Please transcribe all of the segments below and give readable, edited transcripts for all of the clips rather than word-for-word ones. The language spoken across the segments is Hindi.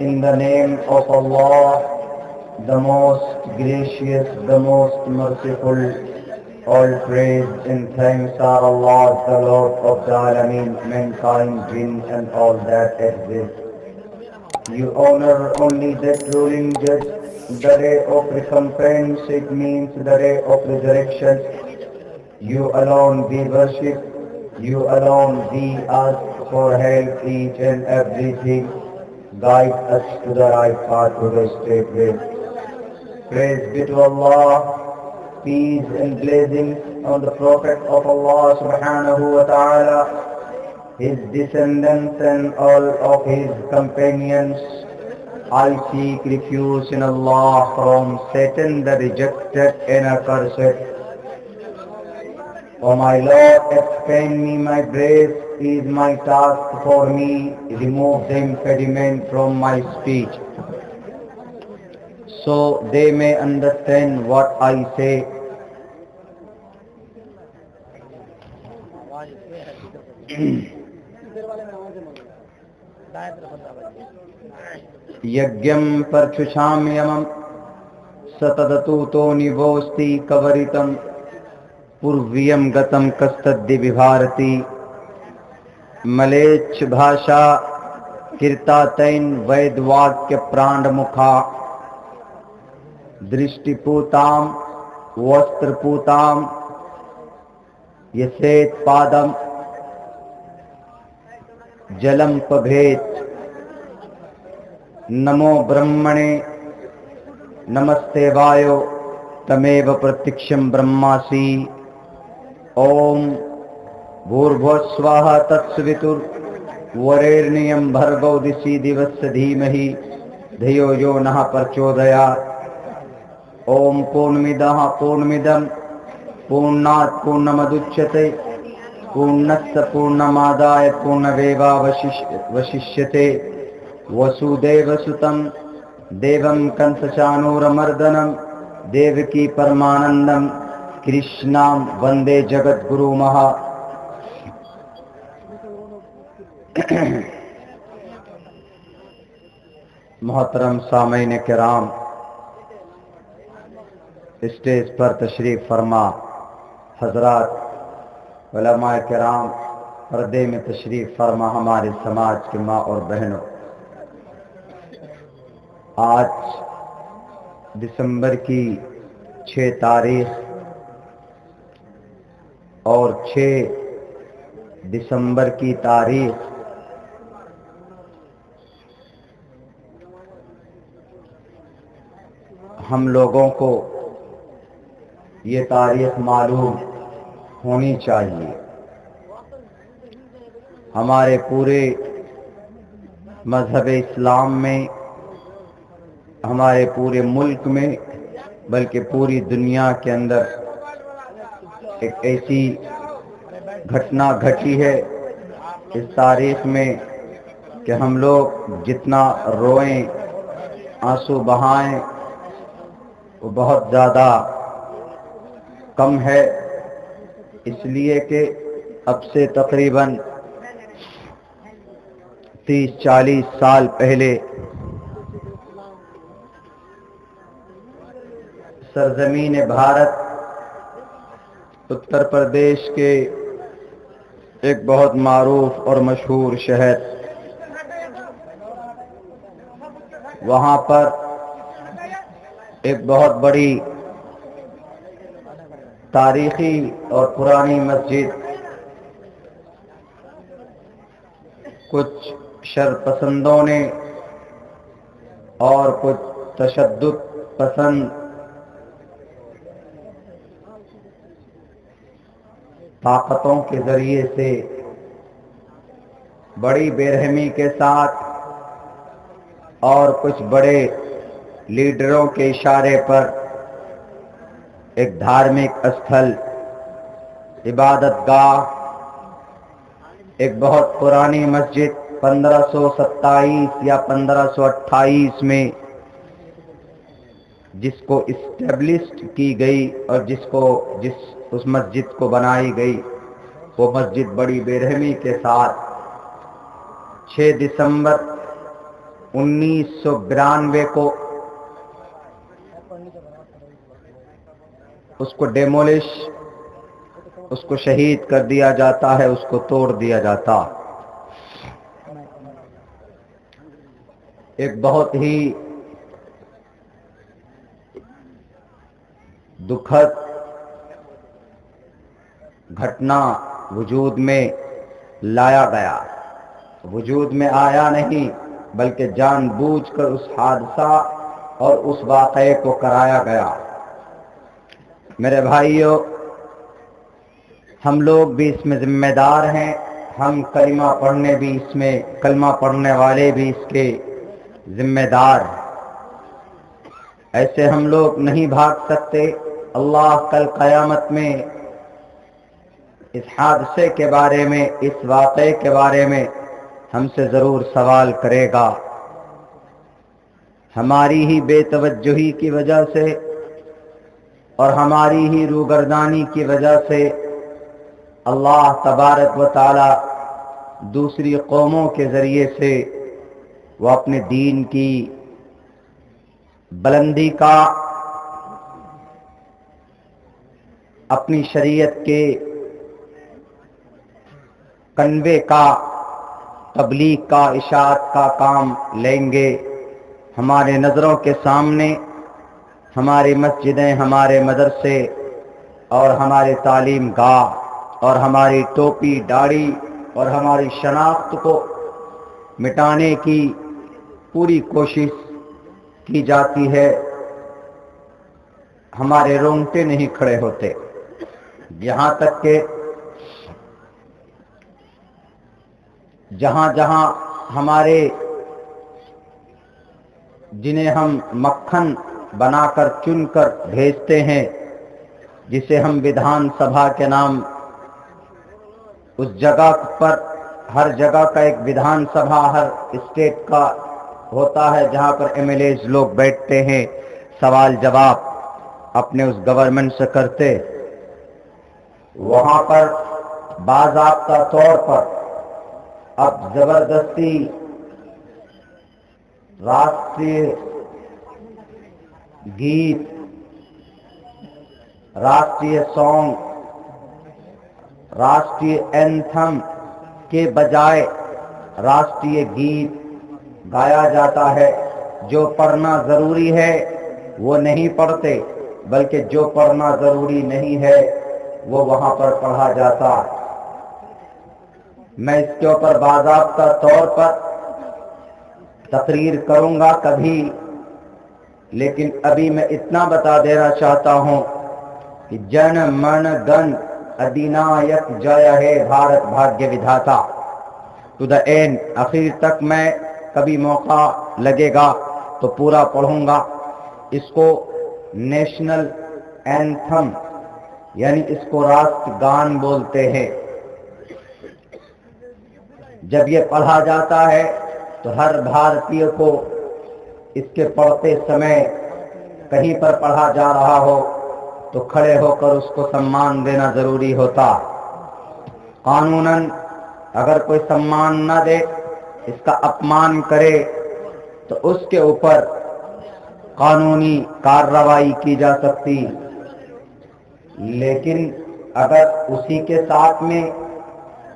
In the name of Allah, the most gracious, the most merciful, all praise and thanks are Allah, the Lord of the Alameen, mankind, jinn and all that exists. You honor only that ruling judge, the day of recompense, it means the day of resurrection. You alone be worshipped, you alone be asked for help, each and everything. Guide us to the right path, to the straight way. Praise be to Allah, peace and blessings on the Prophet of Allah subhanahu wa ta'ala, his descendants and all of his companions. I seek refuge in Allah from Satan, the rejected and accursed. O my Lord, expand me my breath is my task for me. Remove the impediment from my speech, so they may understand what I say. यज्ञं परचुषाम्यमं सतततुतो निवोस्ति कवरितं पूर्वीयं गतं कस्तद्दि विभारति मलेच्छ भाषा कीर्तातैन वैद्वाक्य प्राणमुखा दृष्टिपूतां वस्त्रपूतां यसेत पादं जलम पभेत. नमो ब्रह्मणे नमस्ते वायो तमेव प्रत्यक्षं ब्रह्मासि. ओम भूर्भुवस्वाहा तत्सवितुर्वरेण्यं भर्गो दिशि दिवस्य धीमहि धियो यो नः प्रचोदयात्. ओम पूर्णमिदः पूर्णमिदं पूर्णात् पूर्णमुदच्यते पूर्णस्य पूर्णमादाय पूर्णमेवावशिष्यते. वसुदेवसुतं देवं कंसचाणूरमर्दनं देवकी परमानंदं कृष्णां वंदे जगद्गुरु महा. मोहतरम सामईन किराम, स्टेज पर तशरीफ फरमा हजरात, उलमाए किराम, पर्दे में तशरीफ फरमा हमारे समाज के माँ और बहनों, आज दिसंबर की 6 तारीख और 6 दिसंबर की तारीख हम लोगों को ये तारीख मालूम होनी चाहिए. हमारे पूरे मज़हब इस्लाम में, हमारे पूरे मुल्क में, बल्कि पूरी दुनिया के अंदर एक ऐसी घटना घटी है इस तारीख में कि हम लोग जितना रोएं, आंसू बहाएं, वो बहुत ज़्यादा कम है. इसलिए कि अब से तकरीबन 30-40 साल पहले सरजमीन भारत उत्तर प्रदेश के एक बहुत मारूफ और मशहूर शहर, वहाँ पर एक बहुत बड़ी तारीखी और पुरानी मस्जिद कुछ शरपसंदों ने और कुछ तशद्दुद पसंद ताकतों के जरिए से बड़ी बेरहमी के साथ और कुछ बड़े लीडरों के इशारे पर एक धार्मिक स्थल, इबादतगाह, एक बहुत पुरानी मस्जिद 1527 या 1528 में जिसको इस्टेब्लिश्ड की गई और जिस उस मस्जिद को बनाई गई। वो मस्जिद बड़ी बेरहमी के साथ 6 दिसंबर 1992 को उसको डेमोलिश, उसको शहीद कर दिया जाता है, उसको तोड़ दिया जाता। एक बहुत ही दुखद घटना वजूद में लाया गया। वजूद में आया नहीं, बल्कि जानबूझकर उस हादसा और उस वाक़ये को कराया गया। मेरे भाइयों, हम लोग भी इसमें जिम्मेदार हैं। हम कलमा पढ़ने वाले भी इसके जिम्मेदार हैं। ऐसे हम लोग नहीं भाग सकते। अल्लाह कल क़यामत में इस हादसे के बारे में, इस वाक़ये के बारे में हमसे ज़रूर सवाल करेगा। हमारी ही बेतवज्जुही की वजह से और हमारी ही रूगर्दानी की वजह से अल्लाह तबारक व तआला दूसरी कौमों के ज़रिए से वो अपने दीन की बुलंदी का, अपनी शरीयत के कन्वे का, तबलीग का, इशाअत का काम लेंगे। हमारे नज़रों के सामने हमारी मस्जिदें, हमारे मदरसे और हमारे तालीम गाह और हमारी टोपी, दाढ़ी और हमारी शनाख्त को मिटाने की पूरी कोशिश की जाती है। हमारे रोंगटे नहीं खड़े होते। यहाँ तक कि जहाँ जहाँ हमारे, जिन्हें हम मक्खन बनाकर चुनकर भेजते हैं, जिसे हम विधानसभा के नाम, उस जगह पर, हर जगह का एक विधानसभा हर स्टेट का होता है, जहाँ पर एमएलएज लोग बैठते हैं, सवाल जवाब अपने उस गवर्नमेंट से करते। वहाँ पर बाज़ाब्ता तौर पर अब जबरदस्ती राष्ट्रीय गीत, राष्ट्रीय सॉन्ग, राष्ट्रीय एंथम के बजाय राष्ट्रीय गीत गाया जाता है। जो पढ़ना जरूरी है वो नहीं पढ़ते, बल्कि जो पढ़ना जरूरी नहीं है वो वहां पर पढ़ा जाता। मैं इसके ऊपर बाज़ाब्ता तौर पर तकरीर करूंगा कभी, लेकिन अभी मैं इतना बता देना चाहता हूं कि जन मन गण अधिनायक जय है भारत भाग्य विधाता, टू द एंड, आखिर तक। मैं कभी मौका लगेगा तो पूरा पढ़ूंगा। इसको नेशनल एंथम यानी इसको राष्ट्रगान बोलते हैं। जब ये पढ़ा जाता है तो हर भारतीय को इसके पढ़ते समय कहीं पर पढ़ा जा रहा हो तो खड़े होकर उसको सम्मान देना जरूरी होता। कानूनन अगर कोई सम्मान न दे, इसका अपमान करे, तो उसके ऊपर कानूनी कार्रवाई की जा सकती। लेकिन अगर उसी के साथ में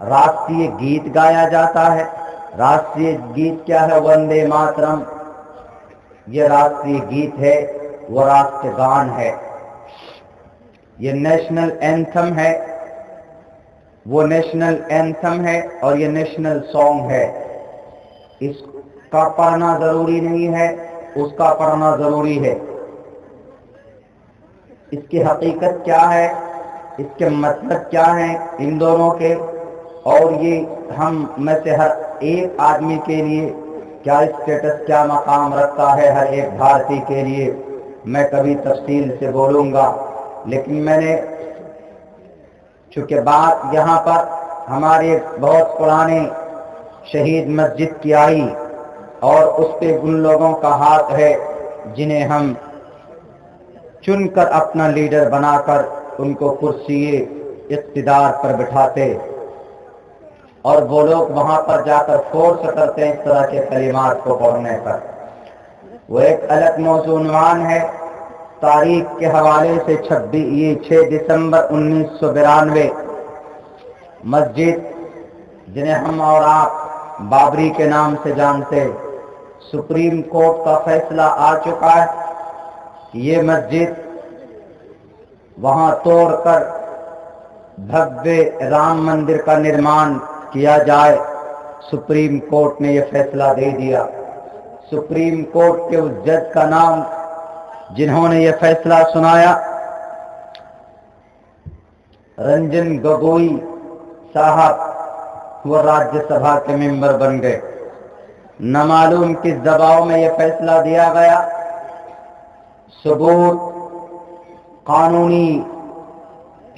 राष्ट्रीय गीत गाया जाता है, राष्ट्रीय गीत क्या है? वंदे मातरम। ये राष्ट्रीय गीत है, वो राष्ट्रगान है। ये नेशनल एंथम है, वो नेशनल एंथम है और ये नेशनल सॉन्ग है। इसका पढ़ना जरूरी नहीं है, उसका पढ़ना जरूरी है। इसकी हकीकत क्या है, इसके मतलब क्या है इन दोनों के, और ये हम में से हर एक आदमी के लिए क्या स्टेटस, क्या मकाम रखता है हर एक भारतीय के लिए, मैं कभी तफसील से बोलूंगा। लेकिन मैंने, चूंकि बात यहाँ पर हमारे बहुत पुराने शहीद मस्जिद की आई और उस पे उन लोगों का हाथ है जिन्हें हम चुनकर अपना लीडर बनाकर उनको कुर्सी इक़्तिदार पर बिठाते और वो लोग वहां पर जाकर फोर्स करते हैं इस तरह के कलिमात को पढ़ने पर। वो एक अलग मौज़ूअ है। तारीख के हवाले से 6 दिसंबर 1992 मस्जिद जिन्हें हम और आप बाबरी के नाम से जानते, सुप्रीम कोर्ट का फैसला आ चुका है कि ये मस्जिद वहां तोड़कर भव्य राम मंदिर का निर्माण किया जाए। सुप्रीम कोर्ट ने यह फैसला दे दिया। सुप्रीम कोर्ट के उस जज का नाम जिन्होंने यह फैसला सुनाया, रंजन गोगोई साहब, वो राज्यसभा के मेंबर बन गए। न मालूम किस दबाव में यह फैसला दिया गया। सबूत, कानूनी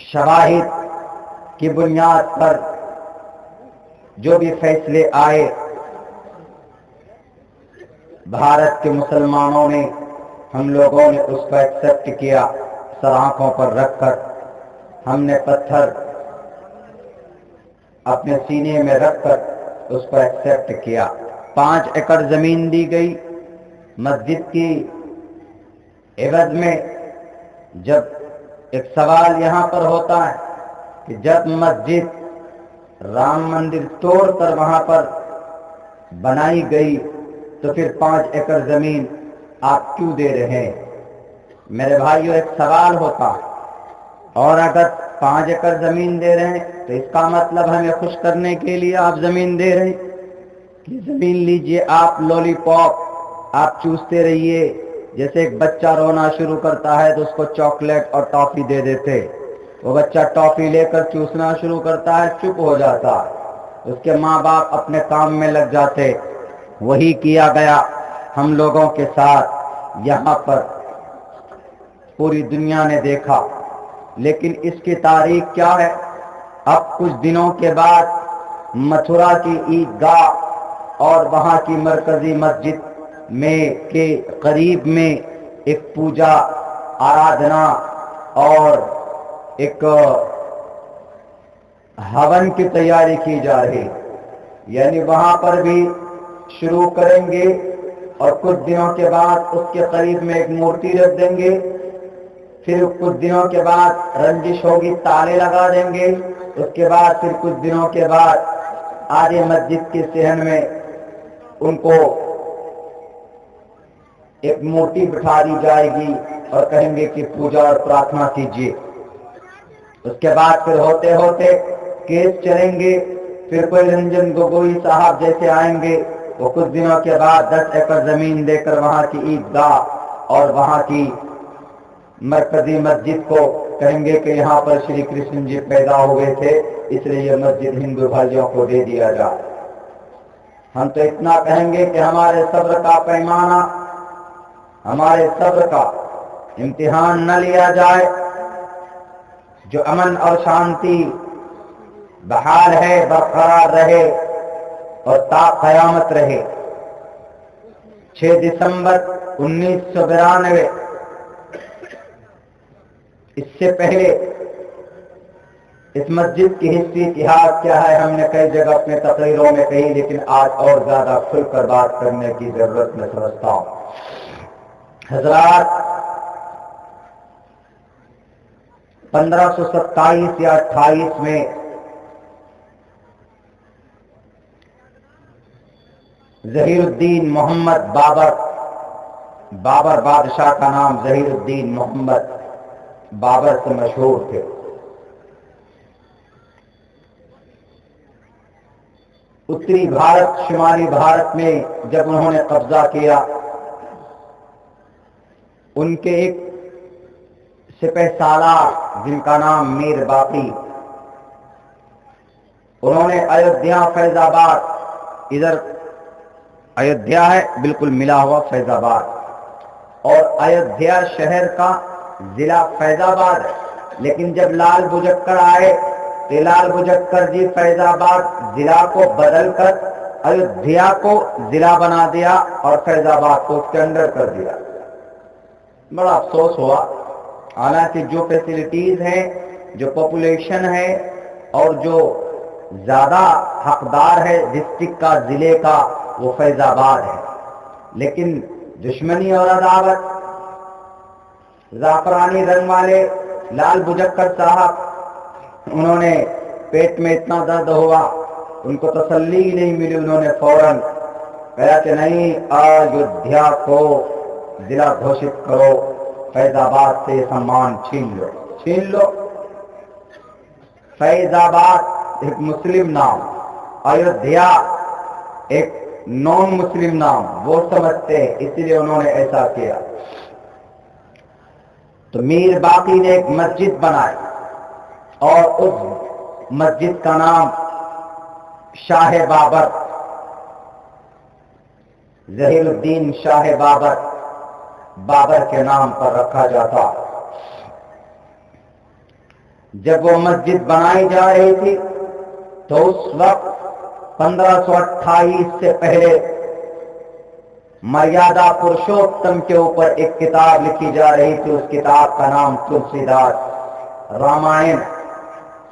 शवाहिद की बुनियाद पर जो भी फैसले आए, भारत के मुसलमानों ने, हम लोगों ने उसको एक्सेप्ट किया। सर आंखों पर रखकर हमने पत्थर अपने सीने में रखकर उसको एक्सेप्ट किया। 5 एकड़ जमीन दी गई मस्जिद की एवज में। जब एक सवाल यहां पर होता है कि जब मस्जिद राम मंदिर तोड़कर वहां पर बनाई गई तो फिर 5 एकड़ जमीन आप क्यों दे रहे हैं? मेरे भाइयों, एक सवाल होता है। और अगर 5 एकड़ जमीन दे रहे हैं तो इसका मतलब हमें खुश करने के लिए आप जमीन दे रहे हैं कि जमीन लीजिए, आप लॉलीपॉप आप चूसते रहिए। जैसे एक बच्चा रोना शुरू करता है तो उसको चॉकलेट और टॉफी दे देते, वो बच्चा टॉफी लेकर चूसना शुरू करता है, चुप हो जाता, उसके माँ बाप अपने काम में लग जाते। वही किया गया हम लोगों के साथ। यहाँ पर पूरी दुनिया ने देखा। लेकिन इसकी तारीख क्या है? अब कुछ दिनों के बाद मथुरा की ईदगाह और वहां की मरकजी मस्जिद में के करीब में एक पूजा, आराधना और एक हवन की तैयारी की जा रही। यानी वहां पर भी शुरू करेंगे और कुछ दिनों के बाद उसके करीब में एक मूर्ति रख देंगे। फिर कुछ दिनों के बाद रंजिश होगी, ताले लगा देंगे। उसके बाद फिर कुछ दिनों के बाद आधे मस्जिद के सहन में उनको एक मूर्ति बिठा दी जाएगी और कहेंगे कि पूजा और प्रार्थना कीजिए। उसके बाद फिर होते होते केस चलेंगे। फिर कोई रंजन गोगोई साहब जैसे आएंगे, वो कुछ दिनों के बाद 10 एकड़ जमीन देकर वहां की ईदगाह और वहां की मरकजी मस्जिद को कहेंगे कि यहाँ पर श्री कृष्ण जी पैदा हुए थे, इसलिए यह मस्जिद हिंदू भाइयों को दे दिया जाए। हम तो इतना कहेंगे कि हमारे सब्र का पैमाना, हमारे सब्र का इम्तिहान न लिया जाए। जो अमन और शांति बहाल है, बरकरार रहे और ता क़यामत रहे। 6 दिसंबर 1992, इससे पहले इस मस्जिद की हिस्ट्री, इतिहास क्या है, हमने कई जगह अपने तकरीरों में कही, लेकिन आज और ज्यादा खुलकर बात करने की जरूरत मैं समझता हूं। हजरात, 1527 या 28 में ज़हीरुद्दीन मोहम्मद बाबर बादशाह का नाम ज़हीरुद्दीन मोहम्मद बाबर से मशहूर थे। उत्तरी भारत, शुमाली भारत में जब उन्होंने कब्जा किया, उनके एक सिपहसालार जिनका नाम मीर बाकी, उन्होंने अयोध्या, फैजाबाद, इधर अयोध्या है बिल्कुल मिला हुआ फैजाबाद, और अयोध्या शहर का जिला फैजाबाद है। लेकिन जब लाल बुजक्कर आए तो लाल बुजक्कर जी फैजाबाद जिला को बदलकर अयोध्या को जिला बना दिया और फैजाबाद को उसके अंदर कर दिया। बड़ा अफसोस हुआ हालांकि जो फैसिलिटीज हैं, जो पॉपुलेशन है और जो ज्यादा हकदार है डिस्ट्रिक्ट का, जिले का, वो फैजाबाद है। लेकिन दुश्मनी और अदावत, जाफरानी रंग वाले लाल बुजक्कर साहब, उन्होंने पेट में इतना दर्द हुआ, उनको तसल्ली ही नहीं मिली, उन्होंने फौरन कहा कि नहीं, अयोध्या को जिला घोषित करो, फैजाबाद से सम्मान छीन लो। फैजाबाद एक मुस्लिम नाम, अयोध्या एक नॉन मुस्लिम नाम, वो समझते हैं, इसलिए उन्होंने ऐसा किया। तो मीर बाकी ने एक मस्जिद बनाई और उस मस्जिद का नाम शाह बाबर, जहीरुद्दीन शाह बाबर, बाबर के नाम पर रखा जाता। जब वो मस्जिद बनाई जा रही थी तो उस वक्त 1528 से पहले मर्यादा पुरुषोत्तम के ऊपर एक किताब लिखी जा रही थी। उस किताब का नाम तुलसीदास रामायण,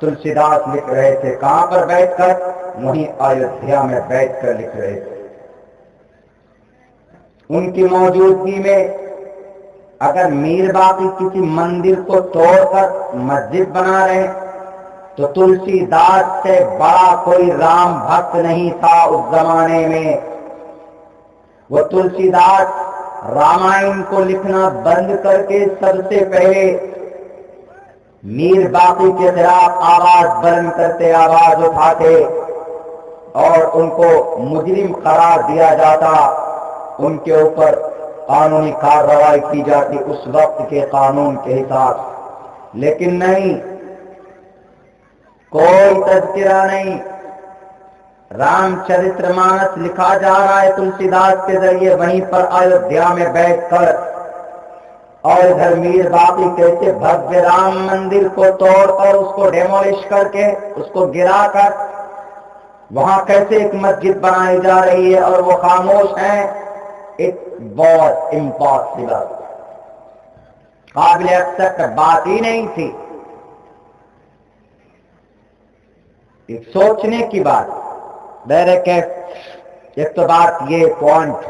तुलसीदास लिख रहे थे। कहां पर बैठकर? वहीं अयोध्या में बैठकर लिख रहे थे। उनकी मौजूदगी में अगर मीर बाकी किसी मंदिर को तोड़कर मस्जिद बना रहे तो तुलसीदास से बड़ा कोई राम भक्त नहीं था उस जमाने में। वो तुलसीदास रामायण को लिखना बंद करके सबसे पहले मीर बाकी के खिलाफ आवाज बुलंद करते, आवाज उठाते और उनको मुजरिम करार दिया जाता, उनके ऊपर कानूनी कार्रवाई की जाती उस वक्त के कानून के हिसाब। लेकिन नहीं, कोई तज़किरा नहीं। रामचरितमानस लिखा जा रहा है तुलसीदास के जरिए वहीं पर अयोध्या में बैठकर, और इधर मीर बाकी कैसे भव्य राम मंदिर को तोड़कर, उसको डेमोलिश करके, उसको गिराकर वहां कैसे एक मस्जिद बनाई जा रही है और वो खामोश हैं। इट वॉज इम्पॉसिबल, काबिल एक्सेप्ट बात ही नहीं थी। एक सोचने की बात। एक तो बात ये पॉइंट,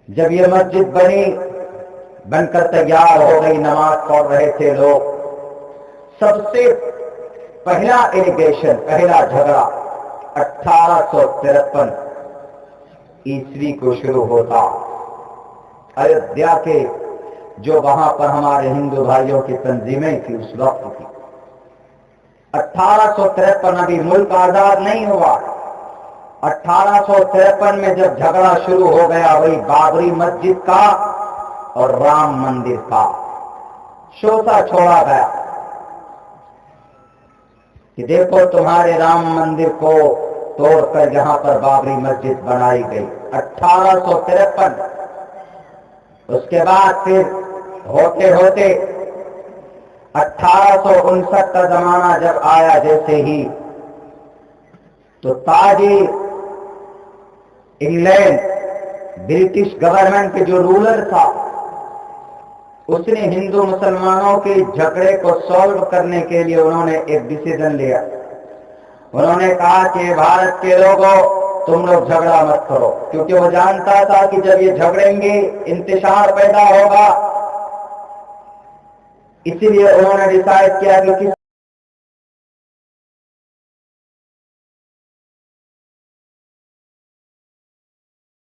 जब ये मस्जिद बनी, बनकर तैयार हो गई, नमाज पढ़ रहे थे लोग, सबसे पहला एलिगेशन, पहला झगड़ा 1853 ईस्वी को शुरू होता। अयोध्या के जो वहां पर हमारे हिंदू भाइयों की तंजीमें थी उस वक्त की, 1853 अभी मुल्क आजाद नहीं हुआ। 1853 में जब झगड़ा शुरू हो गया, वही बाबरी मस्जिद का और राम मंदिर का शोषा छोड़ा गया कि देखो तुम्हारे राम मंदिर को तोड़कर यहां पर बाबरी मस्जिद बनाई गई। 1853। उसके बाद फिर होते होते 1859 का जमाना जब आया, जैसे ही तो ताजी इंग्लैंड ब्रिटिश गवर्नमेंट के जो रूलर था, उसने हिंदू मुसलमानों के झगड़े को सॉल्व करने के लिए उन्होंने एक डिसीजन लिया। उन्होंने कहा कि भारत के लोगों, तुम लोग झगड़ा मत करो, क्योंकि वो जानता था कि जब ये झगड़ेंगे इंतशार पैदा होगा। इसीलिए उन्होंने डिसाइड किया कि